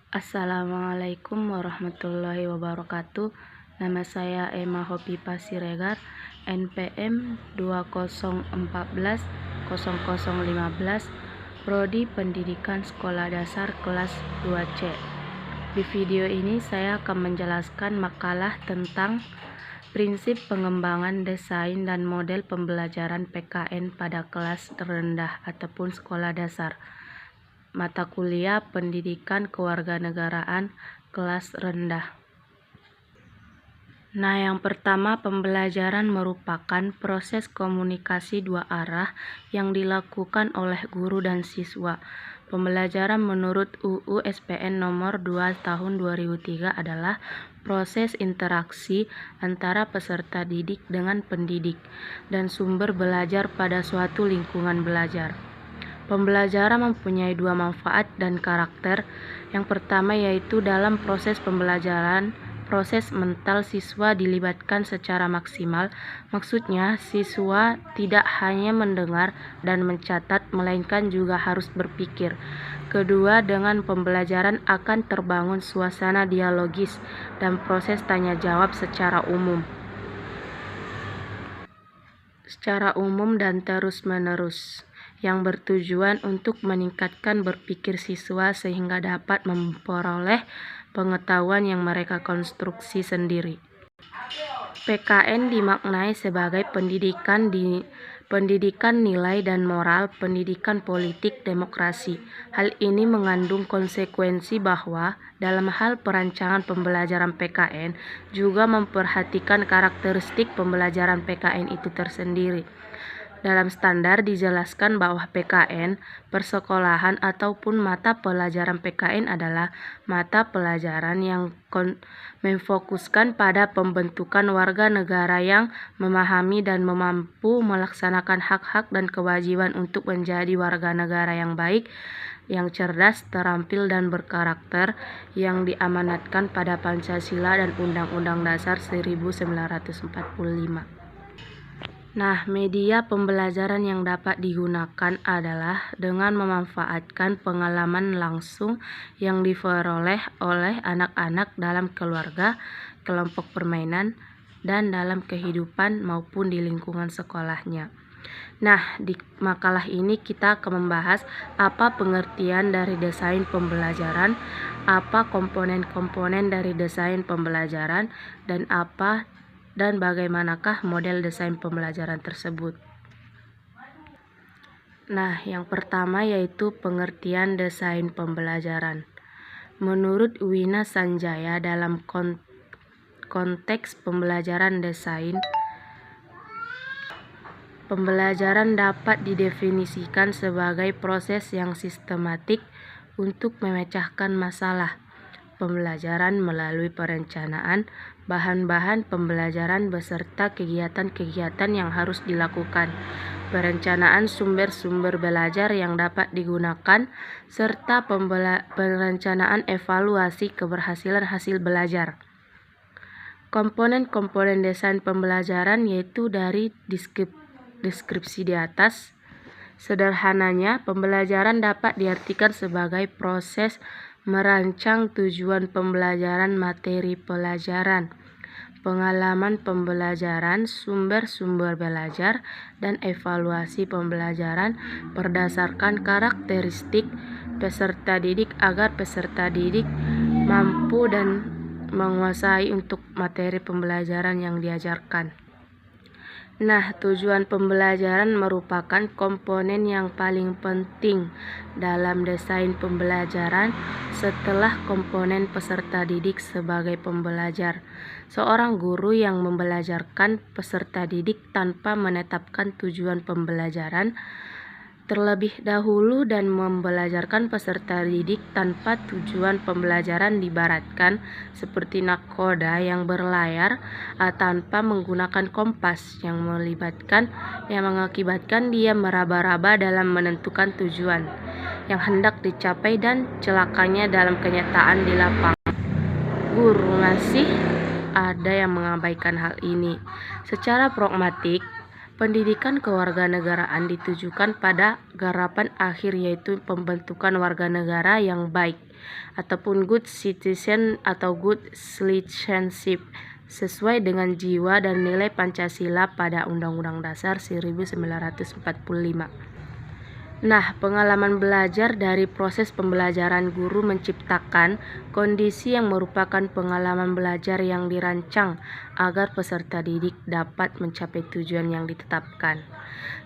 Assalamualaikum warahmatullahi wabarakatuh. Nama saya Emma Hopipa Siregar, NPM 2014 Prodi Pendidikan Sekolah Dasar kelas 2C. Di video ini saya akan menjelaskan makalah tentang prinsip pengembangan desain dan model pembelajaran PKN pada kelas rendah ataupun sekolah dasar. Mata kuliah Pendidikan Kewarganegaraan kelas rendah. Nah, yang pertama, pembelajaran merupakan proses komunikasi dua arah yang dilakukan oleh guru dan siswa. Pembelajaran menurut UU SPN nomor 2 tahun 2003 adalah proses interaksi antara peserta didik dengan pendidik dan sumber belajar pada suatu lingkungan belajar. Pembelajaran mempunyai dua manfaat dan karakter. Yang pertama yaitu dalam proses pembelajaran, proses mental siswa dilibatkan secara maksimal. Maksudnya, siswa tidak hanya mendengar dan mencatat, melainkan juga harus berpikir. Kedua, dengan pembelajaran akan terbangun suasana dialogis dan proses tanya jawab secara umum dan terus-menerus, yang bertujuan untuk meningkatkan berpikir siswa sehingga dapat memperoleh pengetahuan yang mereka konstruksi sendiri. PKN dimaknai sebagai pendidikan nilai dan moral, pendidikan politik demokrasi. Hal ini mengandung konsekuensi bahwa dalam hal perancangan pembelajaran PKN juga memperhatikan karakteristik pembelajaran PKN itu tersendiri. Dalam standar dijelaskan bahwa PKN, persekolahan ataupun mata pelajaran PKN adalah mata pelajaran yang memfokuskan pada pembentukan warga negara yang memahami dan mampu melaksanakan hak-hak dan kewajiban untuk menjadi warga negara yang baik, yang cerdas, terampil, dan berkarakter, yang diamanatkan pada Pancasila dan Undang-Undang Dasar 1945. Nah, media pembelajaran yang dapat digunakan adalah dengan memanfaatkan pengalaman langsung yang diperoleh oleh anak-anak dalam keluarga, kelompok permainan, dan dalam kehidupan maupun di lingkungan sekolahnya. Nah, di makalah ini kita akan membahas apa pengertian dari desain pembelajaran, apa komponen-komponen dari desain pembelajaran, dan bagaimanakah model desain pembelajaran tersebut. Nah, yang pertama yaitu pengertian desain pembelajaran. Menurut Wina Sanjaya, dalam konteks pembelajaran desain, pembelajaran dapat didefinisikan sebagai proses yang sistematik untuk memecahkan masalah pembelajaran melalui perencanaan bahan-bahan pembelajaran beserta kegiatan-kegiatan yang harus dilakukan, perencanaan sumber-sumber belajar yang dapat digunakan, serta perencanaan evaluasi keberhasilan hasil belajar. Komponen-komponen desain pembelajaran yaitu dari deskripsi di atas. Sederhananya, pembelajaran dapat diartikan sebagai proses merancang tujuan pembelajaran, materi pelajaran, pengalaman pembelajaran, sumber-sumber belajar, dan evaluasi pembelajaran berdasarkan karakteristik peserta didik agar peserta didik mampu dan menguasai untuk materi pembelajaran yang diajarkan. Nah, tujuan pembelajaran merupakan komponen yang paling penting dalam desain pembelajaran setelah komponen peserta didik sebagai pembelajar. Seorang guru yang membelajarkan peserta didik tanpa menetapkan tujuan pembelajaran terlebih dahulu dan membelajarkan peserta didik tanpa tujuan pembelajaran dibaratkan seperti nakoda yang berlayar tanpa menggunakan kompas yang mengakibatkan dia meraba-raba dalam menentukan tujuan yang hendak dicapai dan celakanya dalam kenyataan di lapangan. Guru masih ada yang mengabaikan hal ini. Secara pragmatik, Pendidikan kewarganegaraan ditujukan pada garapan akhir, yaitu pembentukan warga negara yang baik ataupun good citizen atau good citizenship sesuai dengan jiwa dan nilai Pancasila pada Undang-Undang Dasar 1945. Nah, pengalaman belajar dari proses pembelajaran guru menciptakan kondisi yang merupakan pengalaman belajar yang dirancang agar peserta didik dapat mencapai tujuan yang ditetapkan.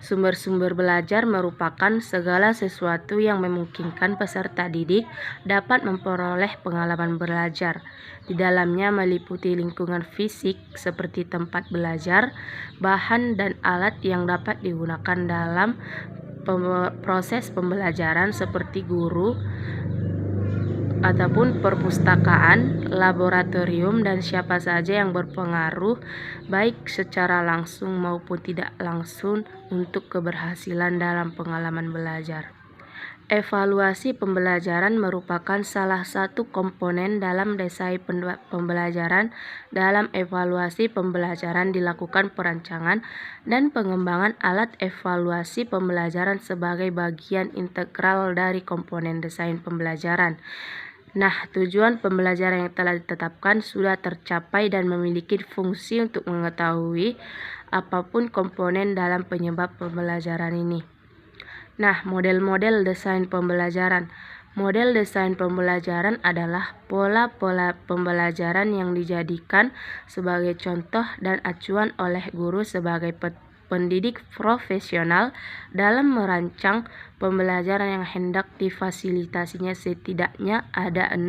Sumber-sumber belajar merupakan segala sesuatu yang memungkinkan peserta didik dapat memperoleh pengalaman belajar. Di dalamnya meliputi lingkungan fisik seperti tempat belajar, bahan dan alat yang dapat digunakan dalam proses pembelajaran seperti guru ataupun perpustakaan, laboratorium, dan siapa saja yang berpengaruh baik secara langsung maupun tidak langsung untuk keberhasilan dalam pengalaman belajar. Evaluasi pembelajaran merupakan salah satu komponen dalam desain pembelajaran. Dalam evaluasi pembelajaran dilakukan perancangan dan pengembangan alat evaluasi pembelajaran sebagai bagian integral dari komponen desain pembelajaran. Nah, tujuan pembelajaran yang telah ditetapkan sudah tercapai dan memiliki fungsi untuk mengetahui apapun komponen dalam penyebab pembelajaran ini. Nah, model-model desain pembelajaran. Model desain pembelajaran adalah pola-pola pembelajaran yang dijadikan sebagai contoh dan acuan oleh guru sebagai pendidik profesional dalam merancang pembelajaran yang hendak difasilitasinya. Setidaknya ada 6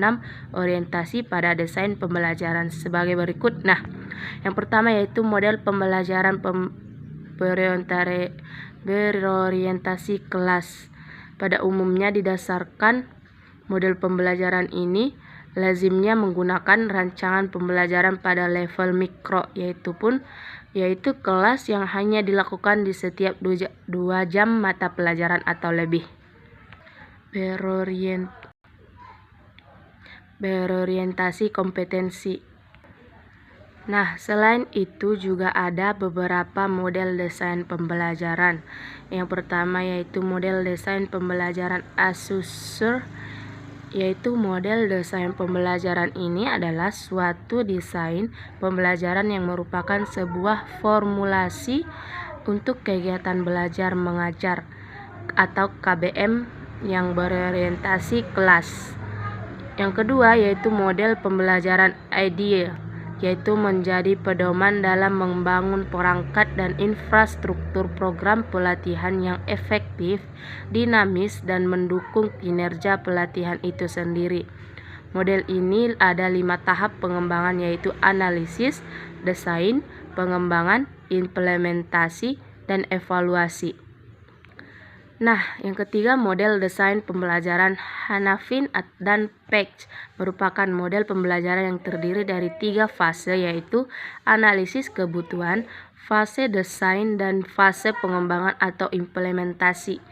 orientasi pada desain pembelajaran sebagai berikut. Nah, yang pertama yaitu model pembelajaran berorientasi kelas. Pada umumnya didasarkan model pembelajaran ini lazimnya menggunakan rancangan pembelajaran pada level mikro, yaitu kelas yang hanya dilakukan di setiap 2 jam mata pelajaran atau lebih. Berorientasi kompetensi. Nah, selain itu juga ada beberapa model desain pembelajaran. Yang pertama yaitu model desain pembelajaran Althusser, yaitu model desain pembelajaran ini adalah suatu desain pembelajaran yang merupakan sebuah formulasi untuk kegiatan belajar mengajar atau KBM yang berorientasi kelas. Yang kedua yaitu model pembelajaran Ideal, yaitu menjadi pedoman dalam membangun perangkat dan infrastruktur program pelatihan yang efektif, dinamis, dan mendukung kinerja pelatihan itu sendiri. Model ini ada 5 tahap pengembangan, yaitu analisis, desain, pengembangan, implementasi, dan evaluasi. Nah, yang ketiga model desain pembelajaran Hanafin dan Page merupakan model pembelajaran yang terdiri dari 3 fase, yaitu analisis kebutuhan, fase desain, dan fase pengembangan atau implementasi.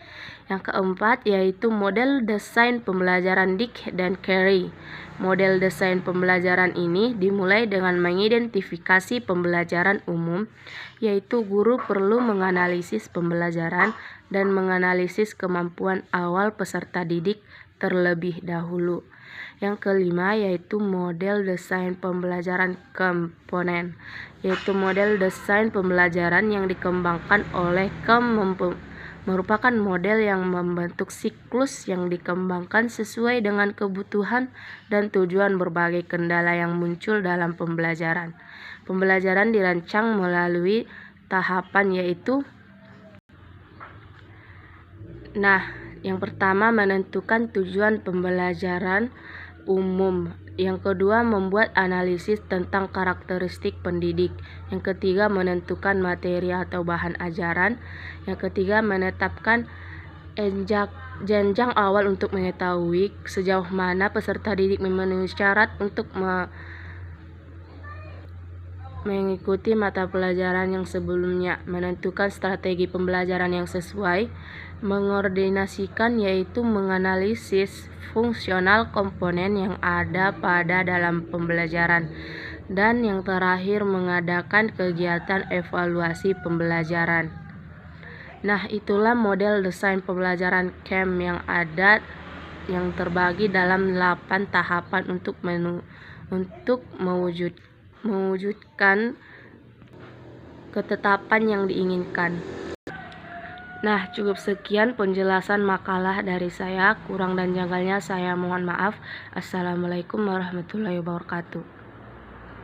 Yang keempat yaitu model desain pembelajaran Dick dan Carey. Model desain pembelajaran ini dimulai dengan mengidentifikasi pembelajaran umum, yaitu guru perlu menganalisis pembelajaran dan menganalisis kemampuan awal peserta didik terlebih dahulu. Yang kelima yaitu model desain pembelajaran komponen, yaitu model desain pembelajaran yang dikembangkan oleh merupakan model yang membentuk siklus yang dikembangkan sesuai dengan kebutuhan dan tujuan berbagai kendala yang muncul dalam pembelajaran. Pembelajaran dirancang melalui tahapan yaitu yang pertama menentukan tujuan pembelajaran umum. Yang kedua membuat analisis tentang karakteristik pendidik. Yang ketiga menentukan materi atau bahan ajaran. Yang ketiga menetapkan jenjang awal untuk mengetahui sejauh mana peserta didik memenuhi syarat untuk mengikuti mata pelajaran yang sebelumnya, menentukan strategi pembelajaran yang sesuai, mengordinasikan yaitu menganalisis fungsional komponen yang ada pada dalam pembelajaran, dan yang terakhir mengadakan kegiatan evaluasi pembelajaran. Nah, itulah model desain pembelajaran camp yang terbagi dalam 8 tahapan untuk mewujudkan ketetapan yang diinginkan. Nah, cukup sekian penjelasan makalah dari saya. Kurang dan janggalnya saya mohon maaf. Assalamualaikum warahmatullahi wabarakatuh.